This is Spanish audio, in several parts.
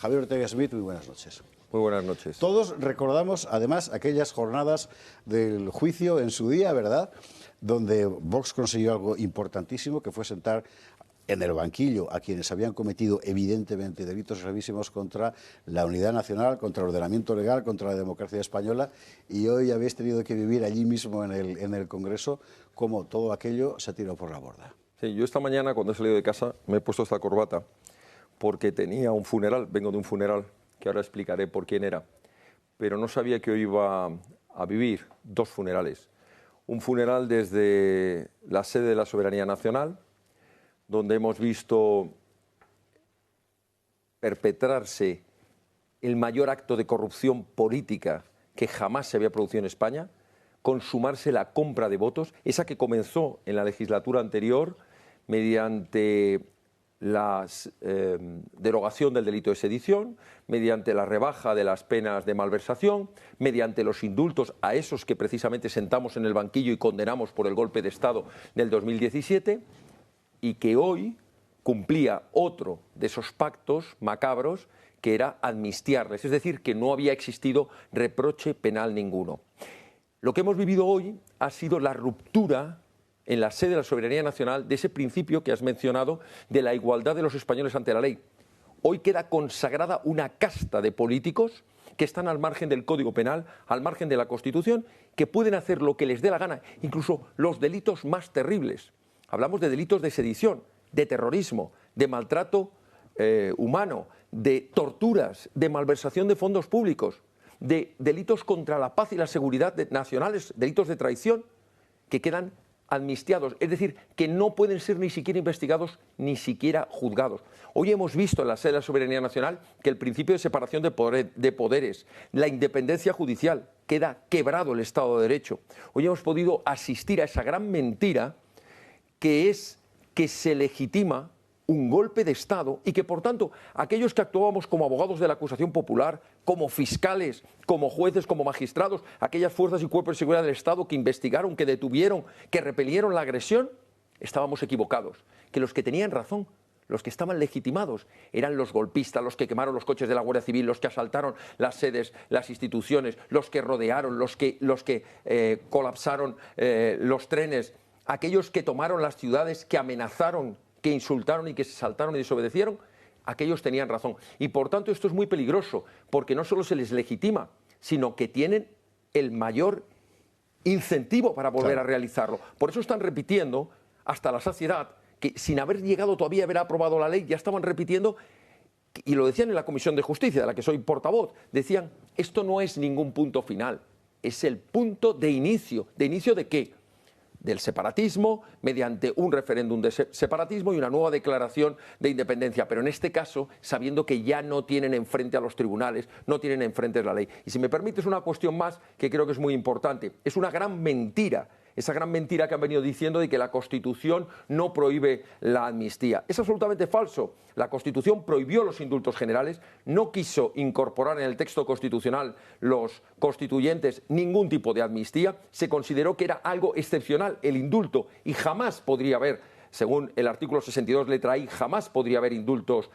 Javier Ortega Smith, muy buenas noches. Muy buenas noches. Todos recordamos, además, aquellas jornadas del juicio en su día, ¿verdad?, donde Vox consiguió algo importantísimo, que fue sentar en el banquillo a quienes habían cometido evidentemente delitos gravísimos contra la unidad nacional, contra el ordenamiento legal, contra la democracia española, y hoy habéis tenido que vivir allí mismo en el Congreso cómo todo aquello se ha tirado por la borda. Sí, yo esta mañana cuando he salido de casa me he puesto esta corbata porque tenía un funeral, vengo de un funeral, que ahora explicaré por quién era, pero no sabía que hoy iba a vivir dos funerales. Un funeral desde la sede de la Soberanía Nacional, donde hemos visto perpetrarse el mayor acto de corrupción política que jamás se había producido en España, consumarse la compra de votos, esa que comenzó en la legislatura anterior mediante la derogación del delito de sedición, mediante la rebaja de las penas de malversación, mediante los indultos a esos que precisamente sentamos en el banquillo y condenamos por el golpe de Estado del 2017, y que hoy cumplía otro de esos pactos macabros, que era amnistiarles, es decir, que no había existido reproche penal ninguno. Lo que hemos vivido hoy ha sido la ruptura en la sede de la Soberanía Nacional de ese principio que has mencionado de la igualdad de los españoles ante la ley. Hoy queda consagrada una casta de políticos que están al margen del Código Penal, al margen de la Constitución, que pueden hacer lo que les dé la gana, incluso los delitos más terribles. Hablamos de delitos de sedición, de terrorismo, de maltrato humano, de torturas, de malversación de fondos públicos, de delitos contra la paz y la seguridad nacionales, delitos de traición, que quedan amnistiados, es decir, que no pueden ser ni siquiera investigados, ni siquiera juzgados. Hoy hemos visto en la sede de la Soberanía Nacional que el principio de separación de poderes, la independencia judicial, queda quebrado el Estado de Derecho. Hoy hemos podido asistir a esa gran mentira que es que se legitima un golpe de Estado y que, por tanto, aquellos que actuábamos como abogados de la acusación popular, como fiscales, como jueces, como magistrados, aquellas fuerzas y cuerpos de seguridad del Estado que investigaron, que detuvieron, que repelieron la agresión, estábamos equivocados. Que los que tenían razón, los que estaban legitimados, eran los golpistas, los que quemaron los coches de la Guardia Civil, los que asaltaron las sedes, las instituciones, los que rodearon, los que colapsaron los trenes, aquellos que tomaron las ciudades, que amenazaron, que insultaron y que se saltaron y desobedecieron, aquellos tenían razón. Y por tanto esto es muy peligroso, porque no solo se les legitima, sino que tienen el mayor incentivo para volver a realizarlo. Por eso están repitiendo hasta la saciedad que, sin haber llegado todavía a haber aprobado la ley, ya estaban repitiendo, y lo decían en la Comisión de Justicia, de la que soy portavoz, decían, esto no es ningún punto final, es el punto de inicio. ¿De inicio de qué? Del separatismo, mediante un referéndum de separatismo y una nueva declaración de independencia, pero en este caso sabiendo que ya no tienen enfrente a los tribunales, no tienen enfrente la ley. Y si me permites una cuestión más que creo que es muy importante, es una gran mentira, esa gran mentira que han venido diciendo de que la Constitución no prohíbe la amnistía. Es absolutamente falso. La Constitución prohibió los indultos generales, no quiso incorporar en el texto constitucional los constituyentes ningún tipo de amnistía, se consideró que era algo excepcional el indulto y jamás podría haber, según el artículo 62 letra I, jamás podría haber indultos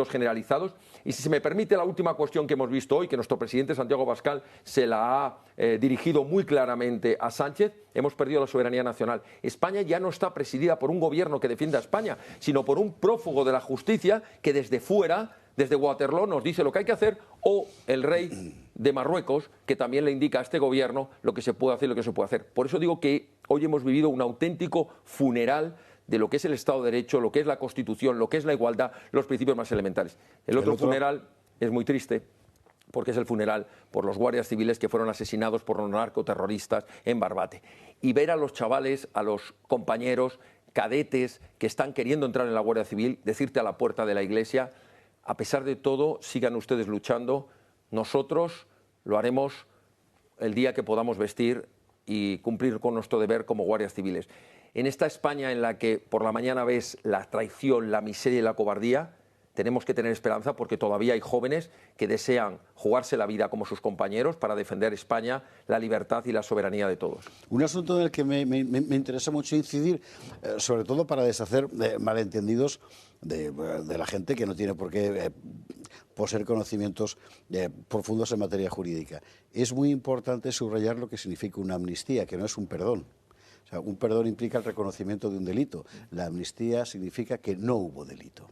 generalizados. Y si se me permite la última cuestión que hemos visto hoy, que nuestro presidente Santiago Abascal se la ha dirigido muy claramente a Sánchez, hemos perdido la soberanía nacional. España ya no está presidida por un gobierno que defienda a España, sino por un prófugo de la justicia que desde fuera, desde Waterloo, nos dice lo que hay que hacer, o el rey de Marruecos, que también le indica a este gobierno lo que se puede hacer y lo que se puede hacer. Por eso digo que hoy hemos vivido un auténtico funeral de lo que es el Estado de Derecho, lo que es la Constitución, lo que es la igualdad, los principios más elementales. El otro funeral es muy triste, porque es el funeral por los guardias civiles que fueron asesinados por los narcoterroristas en Barbate. Y ver a los chavales, a los compañeros, cadetes que están queriendo entrar en la Guardia Civil, decirte a la puerta de la iglesia, a pesar de todo, sigan ustedes luchando, nosotros lo haremos el día que podamos vestir y cumplir con nuestro deber como guardias civiles. En esta España en la que por la mañana ves la traición, la miseria y la cobardía, tenemos que tener esperanza porque todavía hay jóvenes que desean jugarse la vida como sus compañeros para defender España, la libertad y la soberanía de todos. Un asunto en el que me interesa mucho incidir, sobre todo para deshacer malentendidos de la gente que no tiene por qué poseer conocimientos profundos en materia jurídica. Es muy importante subrayar lo que significa una amnistía, que no es un perdón. O sea, un perdón implica el reconocimiento de un delito. La amnistía significa que no hubo delito.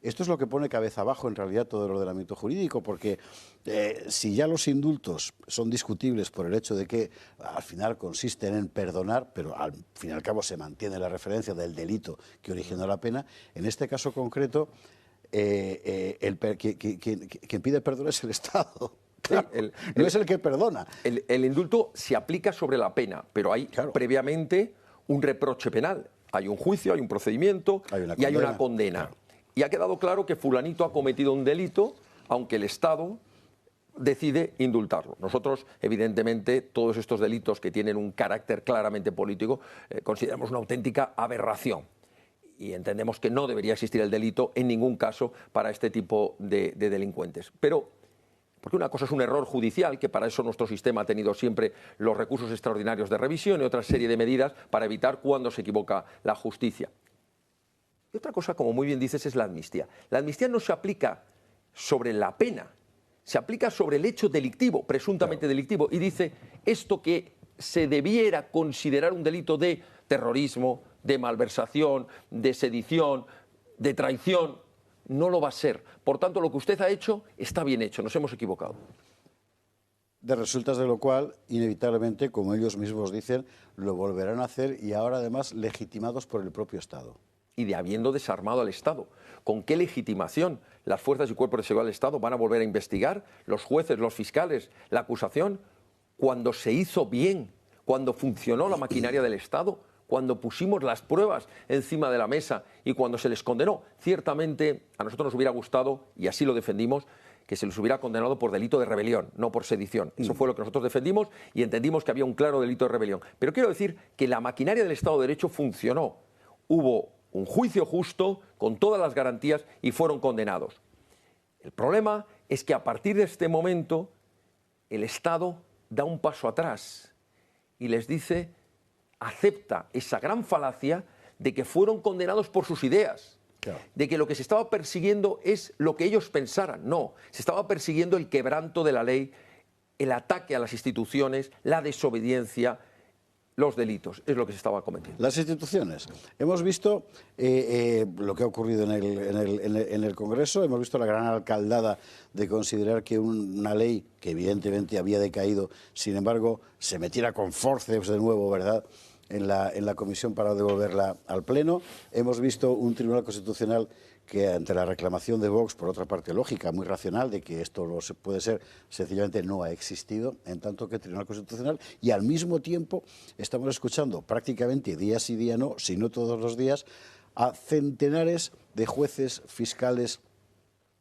Esto es lo que pone cabeza abajo en realidad todo el ordenamiento jurídico, porque si ya los indultos son discutibles por el hecho de que al final consisten en perdonar, pero al fin y al cabo se mantiene la referencia del delito que originó la pena, en este caso concreto quien pide perdón es el Estado. Claro, sí, no es el que perdona. El indulto se aplica sobre la pena, pero hay previamente un reproche penal. Hay un juicio, hay un procedimiento y hay una condena. Claro. Y ha quedado claro que fulanito ha cometido un delito, aunque el Estado decide indultarlo. Nosotros, evidentemente, todos estos delitos que tienen un carácter claramente político, consideramos una auténtica aberración. Y entendemos que no debería existir el delito en ningún caso para este tipo de delincuentes. Pero, porque una cosa es un error judicial, que para eso nuestro sistema ha tenido siempre los recursos extraordinarios de revisión y otra serie de medidas para evitar cuando se equivoca la justicia. Y otra cosa, como muy bien dices, es la amnistía. La amnistía no se aplica sobre la pena, se aplica sobre el hecho delictivo, presuntamente delictivo, y dice esto que se debiera considerar un delito de terrorismo, de malversación, de sedición, de traición, no lo va a ser. Por tanto, lo que usted ha hecho está bien hecho, nos hemos equivocado. De resultas de lo cual, inevitablemente, como ellos mismos dicen, lo volverán a hacer y ahora además legitimados por el propio Estado. Y de habiendo desarmado al Estado. ¿Con qué legitimación las fuerzas y cuerpos de seguridad del Estado van a volver a investigar, los jueces, los fiscales, la acusación, cuando se hizo bien, cuando funcionó la maquinaria del Estado, cuando pusimos las pruebas encima de la mesa y cuando se les condenó? Ciertamente a nosotros nos hubiera gustado, y así lo defendimos, que se les hubiera condenado por delito de rebelión, no por sedición. Eso fue lo que nosotros defendimos y entendimos que había un claro delito de rebelión. Pero quiero decir que la maquinaria del Estado de Derecho funcionó. Hubo un juicio justo, con todas las garantías, y fueron condenados. El problema es que a partir de este momento el Estado da un paso atrás y les dice, acepta esa gran falacia de que fueron condenados por sus ideas, de que lo que se estaba persiguiendo es lo que ellos pensaran. No, se estaba persiguiendo el quebranto de la ley, el ataque a las instituciones, la desobediencia, los delitos, es lo que se estaba cometiendo. Las instituciones. Hemos visto lo que ha ocurrido en el Congreso, hemos visto la gran alcaldada de considerar que una ley que evidentemente había decaído, sin embargo, se metiera con forceps de nuevo, ¿verdad?, en la comisión para devolverla al Pleno. Hemos visto un Tribunal Constitucional que, ante la reclamación de Vox, por otra parte lógica, muy racional, de que esto no puede ser, sencillamente no ha existido, en tanto que Tribunal Constitucional, y al mismo tiempo estamos escuchando prácticamente día sí día no, si no todos los días, a centenares de jueces, fiscales,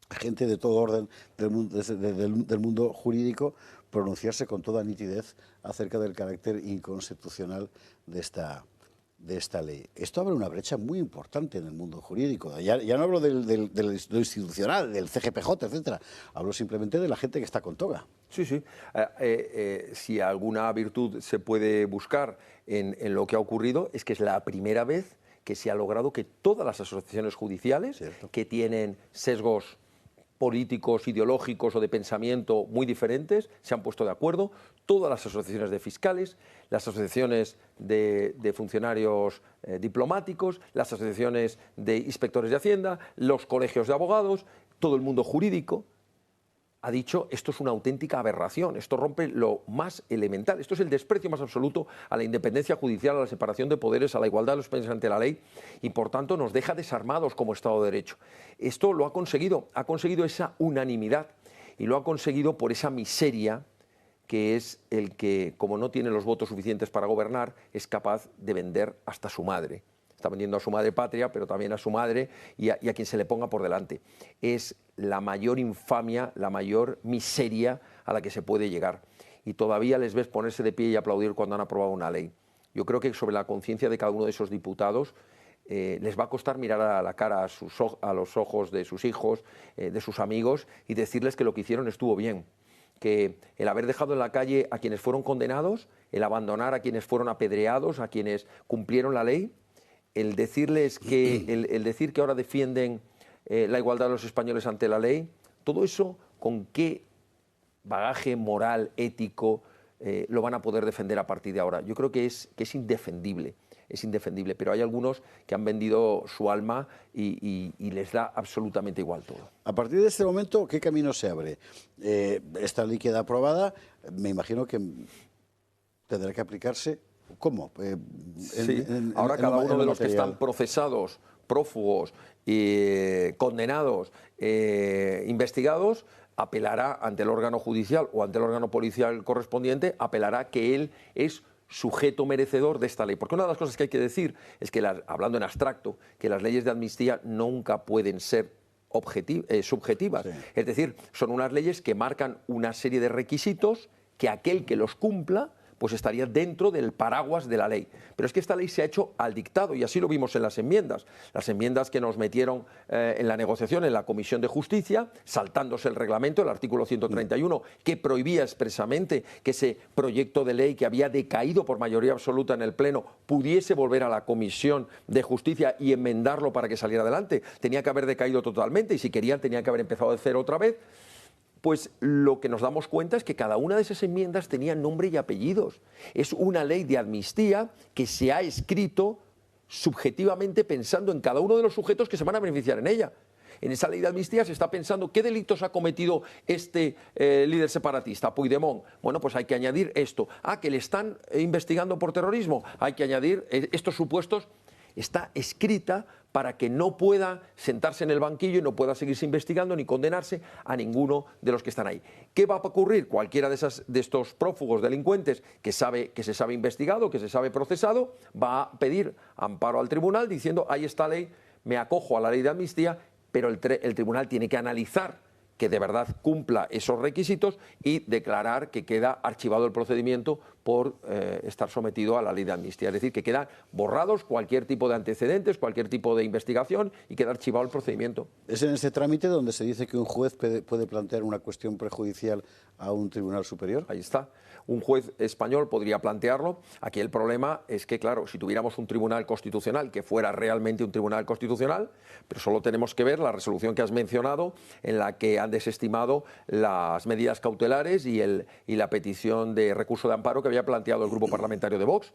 gente de todo orden del mundo jurídico, pronunciarse con toda nitidez acerca del carácter inconstitucional de esta ley. Esto abre una brecha muy importante en el mundo jurídico. Ya no hablo de lo institucional, del CGPJ, etcétera. Hablo simplemente de la gente que está con toga. Sí, sí. Si alguna virtud se puede buscar en lo que ha ocurrido, es que es la primera vez que se ha logrado que todas las asociaciones judiciales que tienen sesgos políticos, ideológicos o de pensamiento muy diferentes se han puesto de acuerdo. Todas las asociaciones de fiscales, las asociaciones de funcionarios diplomáticos, las asociaciones de inspectores de Hacienda, los colegios de abogados, todo el mundo jurídico ha dicho esto es una auténtica aberración, esto rompe lo más elemental, esto es el desprecio más absoluto a la independencia judicial, a la separación de poderes, a la igualdad de los países ante la ley y por tanto nos deja desarmados como Estado de Derecho. Esto lo ha conseguido esa unanimidad y lo ha conseguido por esa miseria que es el que, como no tiene los votos suficientes para gobernar, es capaz de vender hasta su madre. Está vendiendo a su madre patria, pero también a su madre y a quien se le ponga por delante. Es la mayor infamia, la mayor miseria a la que se puede llegar. Y todavía les ves ponerse de pie y aplaudir cuando han aprobado una ley. Yo creo que sobre la conciencia de cada uno de esos diputados les va a costar mirar a la cara a los ojos de sus hijos, de sus amigos, y decirles que lo que hicieron estuvo bien. Que el haber dejado en la calle a quienes fueron condenados, el abandonar a quienes fueron apedreados, a quienes cumplieron la ley, el decirles que, el decir que ahora defienden la igualdad de los españoles ante la ley, todo eso, ¿con qué bagaje moral, ético, lo van a poder defender a partir de ahora? Yo creo que es indefendible. Es indefendible, pero hay algunos que han vendido su alma y les da absolutamente igual todo. A partir de este momento, ¿qué camino se abre? Esta ley queda aprobada, me imagino que tendrá que aplicarse. ¿Cómo? Sí. Ahora cada uno de los que están procesados, prófugos, condenados, investigados, apelará ante el órgano judicial o ante el órgano policial correspondiente, apelará que él es sujeto merecedor de esta ley. Porque una de las cosas que hay que decir es que, hablando en abstracto, que las leyes de amnistía nunca pueden ser subjetivas. Sí. Es decir, son unas leyes que marcan una serie de requisitos que aquel que los cumpla pues estaría dentro del paraguas de la ley. Pero es que esta ley se ha hecho al dictado, y así lo vimos en las enmiendas que nos metieron en la negociación en la Comisión de Justicia, saltándose el reglamento, el artículo 131, que prohibía expresamente que ese proyecto de ley que había decaído por mayoría absoluta en el Pleno pudiese volver a la Comisión de Justicia y enmendarlo para que saliera adelante. Tenía que haber decaído totalmente, y si querían tenía que haber empezado de cero otra vez. Pues lo que nos damos cuenta es que cada una de esas enmiendas tenía nombre y apellidos. Es una ley de amnistía que se ha escrito subjetivamente pensando en cada uno de los sujetos que se van a beneficiar en ella. En esa ley de amnistía se está pensando qué delitos ha cometido este líder separatista, Puigdemont. Bueno, pues hay que añadir esto. Que le están investigando por terrorismo. Hay que añadir estos supuestos. Está escrita para que no pueda sentarse en el banquillo y no pueda seguirse investigando ni condenarse a ninguno de los que están ahí. ¿Qué va a ocurrir? Cualquiera de estos prófugos delincuentes que se sabe investigado, que se sabe procesado, va a pedir amparo al tribunal diciendo: hay esta ley, me acojo a la ley de amnistía, pero el tribunal tiene que analizar que de verdad cumpla esos requisitos y declarar que queda archivado el procedimiento por estar sometido a la ley de amnistía. Es decir, que quedan borrados cualquier tipo de antecedentes, cualquier tipo de investigación, y queda archivado el procedimiento. ¿Es en este trámite donde se dice que un juez puede plantear una cuestión prejudicial a un tribunal superior? Ahí está. Un juez español podría plantearlo. Aquí el problema es que, claro, si tuviéramos un tribunal constitucional que fuera realmente un tribunal constitucional, pero solo tenemos que ver la resolución que has mencionado, en la que han desestimado las medidas cautelares y la petición de recurso de amparo que había planteado el grupo parlamentario de Vox.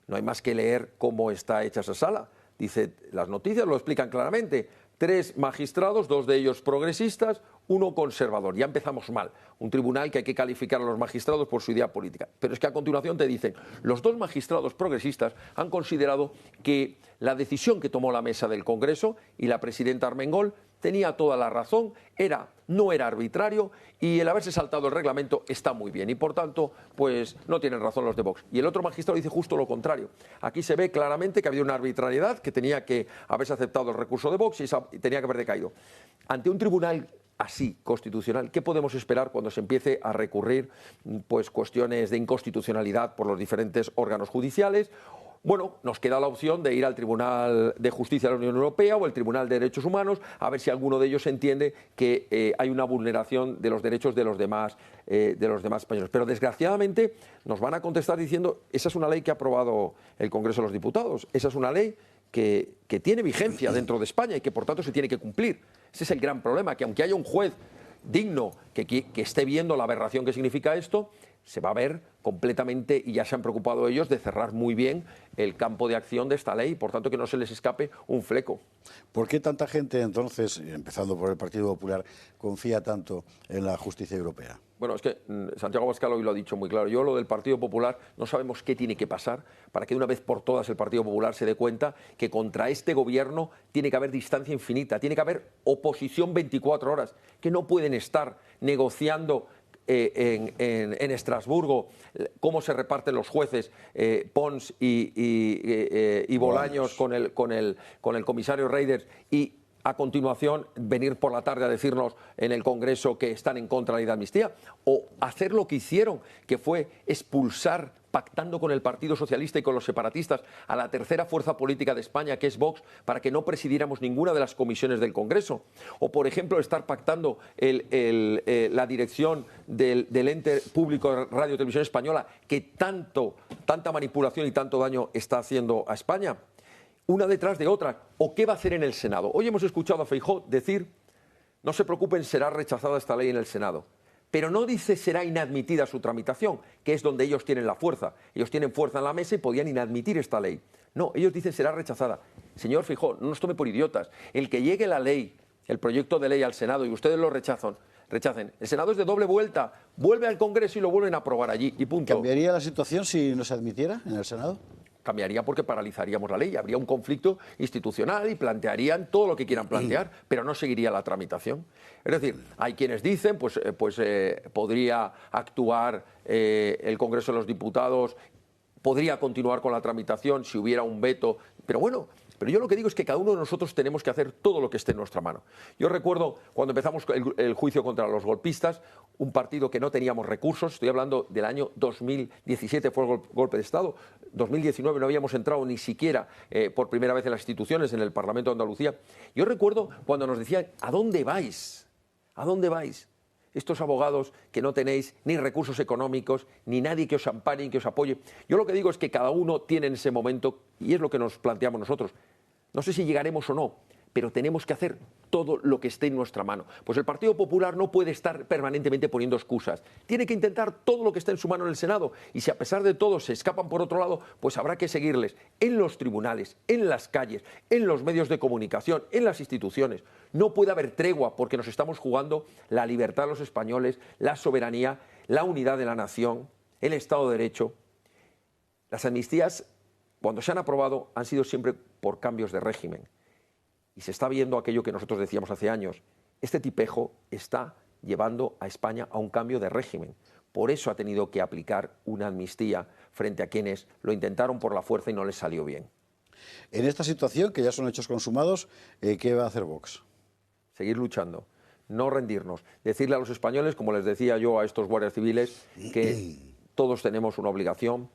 No hay más que leer cómo está hecha esa sala. Dice, las noticias lo explican claramente: 3 magistrados, 2 de ellos progresistas, 1 conservador. Ya empezamos mal. Un tribunal que hay que calificar a los magistrados por su idea política. Pero es que a continuación te dicen: los 2 magistrados progresistas han considerado que la decisión que tomó la mesa del Congreso y la presidenta Armengol tenía toda la razón, no era arbitrario, y el haberse saltado el reglamento está muy bien, y por tanto, pues no tienen razón los de Vox. Y el otro magistrado dice justo lo contrario. Aquí se ve claramente que había una arbitrariedad, que tenía que haberse aceptado el recurso de Vox y tenía que haber decaído. Ante un tribunal así, constitucional, ¿qué podemos esperar cuando se empiece a recurrir pues cuestiones de inconstitucionalidad por los diferentes órganos judiciales? Bueno, nos queda la opción de ir al Tribunal de Justicia de la Unión Europea o el Tribunal de Derechos Humanos, a ver si alguno de ellos entiende que hay una vulneración de los derechos de los demás españoles. Pero desgraciadamente nos van a contestar diciendo: esa es una ley que ha aprobado el Congreso de los Diputados, esa es una ley que tiene vigencia dentro de España y que por tanto se tiene que cumplir. Ese es el gran problema, que aunque haya un juez digno que esté viendo la aberración que significa esto, se va a ver completamente, y ya se han preocupado ellos de cerrar muy bien el campo de acción de esta ley, por tanto que no se les escape un fleco. ¿Por qué tanta gente entonces, empezando por el Partido Popular, confía tanto en la justicia europea? Bueno, es que Santiago Abascal hoy lo ha dicho muy claro. Yo, lo del Partido Popular, no sabemos qué tiene que pasar para que de una vez por todas el Partido Popular se dé cuenta que contra este gobierno tiene que haber distancia infinita, tiene que haber oposición 24 horas, que no pueden estar negociando en Estrasburgo cómo se reparten los jueces, Pons y Bolaños con el comisario Reinders, y a continuación venir por la tarde a decirnos en el Congreso que están en contra de la ley de amnistía, o hacer lo que hicieron, que fue expulsar pactando con el Partido Socialista y con los separatistas a la tercera fuerza política de España, que es Vox, para que no presidiéramos ninguna de las comisiones del Congreso. O, por ejemplo, estar pactando la dirección del ente público de Radio y Televisión Española, que tanta manipulación y tanto daño está haciendo a España. Una detrás de otra. ¿O qué va a hacer en el Senado? Hoy hemos escuchado a Feijóo decir: no se preocupen, será rechazada esta ley en el Senado. Pero no dice será inadmitida su tramitación, que es donde ellos tienen la fuerza. Ellos tienen fuerza en la mesa y podían inadmitir esta ley. No, ellos dicen será rechazada. Señor Feijóo, no nos tome por idiotas. El que llegue la ley, el proyecto de ley al Senado y ustedes lo rechacen. El Senado es de doble vuelta. Vuelve al Congreso y lo vuelven a aprobar allí y punto. ¿Cambiaría la situación si no se admitiera en el Senado? Cambiaría porque paralizaríamos la ley, habría un conflicto institucional y plantearían todo lo que quieran plantear, pero no seguiría la tramitación. Es decir, hay quienes dicen, podría actuar el Congreso de los Diputados, podría continuar con la tramitación si hubiera un veto, pero bueno. Pero yo lo que digo es que cada uno de nosotros tenemos que hacer todo lo que esté en nuestra mano. Yo recuerdo cuando empezamos el juicio contra los golpistas, un partido que no teníamos recursos, estoy hablando del año 2017, fue el golpe de Estado, 2019 no habíamos entrado ni siquiera por primera vez en las instituciones, en el Parlamento de Andalucía. Yo recuerdo cuando nos decían: ¿a dónde vais? ¿A dónde vais? Estos abogados que no tenéis ni recursos económicos, ni nadie que os ampare, ni que os apoye. Yo lo que digo es que cada uno tiene en ese momento, y es lo que nos planteamos nosotros, no sé si llegaremos o no, pero tenemos que hacer todo lo que esté en nuestra mano. Pues el Partido Popular no puede estar permanentemente poniendo excusas. Tiene que intentar todo lo que esté en su mano en el Senado. Y si a pesar de todo se escapan por otro lado, pues habrá que seguirles en los tribunales, en las calles, en los medios de comunicación, en las instituciones. No puede haber tregua porque nos estamos jugando la libertad de los españoles, la soberanía, la unidad de la nación, el Estado de Derecho. Las amnistías, cuando se han aprobado, han sido siempre por cambios de régimen. Y se está viendo aquello que nosotros decíamos hace años. Este tipejo está llevando a España a un cambio de régimen. Por eso ha tenido que aplicar una amnistía frente a quienes lo intentaron por la fuerza y no les salió bien. En esta situación, que ya son hechos consumados, ¿qué va a hacer Vox? Seguir luchando, no rendirnos. Decirle a los españoles, como les decía yo a estos guardias civiles, que todos tenemos una obligación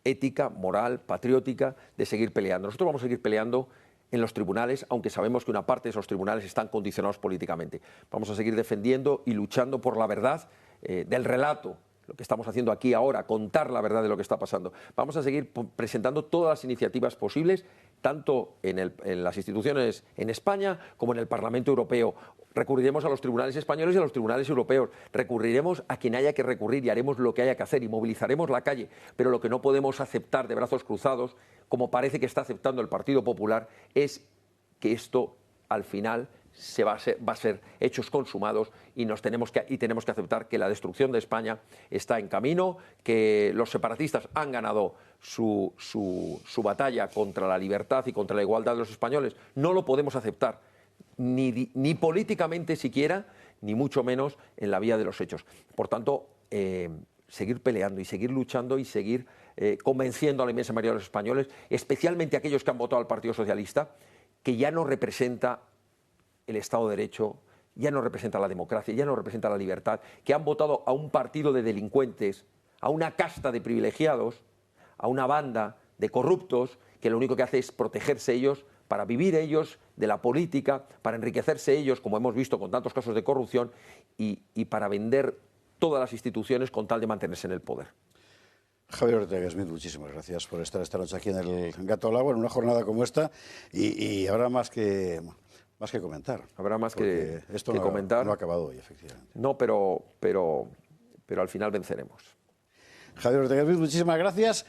ética, moral, patriótica, de seguir peleando. Nosotros vamos a seguir peleando en los tribunales, aunque sabemos que una parte de esos tribunales están condicionados políticamente. Vamos a seguir defendiendo y luchando por la verdad del relato, lo que estamos haciendo aquí ahora, contar la verdad de lo que está pasando. Vamos a seguir presentando todas las iniciativas posibles, tanto en las instituciones en España como en el Parlamento Europeo. Recurriremos a los tribunales españoles y a los tribunales europeos. Recurriremos a quien haya que recurrir y haremos lo que haya que hacer y movilizaremos la calle. Pero lo que no podemos aceptar de brazos cruzados, como parece que está aceptando el Partido Popular, es que esto al final va a ser hechos consumados y tenemos que aceptar que la destrucción de España está en camino, que los separatistas han ganado su batalla contra la libertad y contra la igualdad de los españoles. No lo podemos aceptar, ni políticamente siquiera, ni mucho menos en la vía de los hechos. Por tanto, seguir peleando y seguir luchando y seguir convenciendo a la inmensa mayoría de los españoles, especialmente a aquellos que han votado al Partido Socialista, que ya no representa el Estado de Derecho, ya no representa la democracia, ya no representa la libertad, que han votado a un partido de delincuentes, a una casta de privilegiados, a una banda de corruptos, que lo único que hace es protegerse ellos, para vivir ellos de la política, para enriquecerse ellos, como hemos visto con tantos casos de corrupción, y para vender todas las instituciones con tal de mantenerse en el poder. Javier Ortega Smith, muchísimas gracias por estar esta noche aquí en el Gato al Agua, en una jornada como esta, y habrá más que comentar. Habrá más que comentar. No ha acabado hoy, efectivamente. No, pero al final venceremos. Javier Ortega Smith, muchísimas gracias.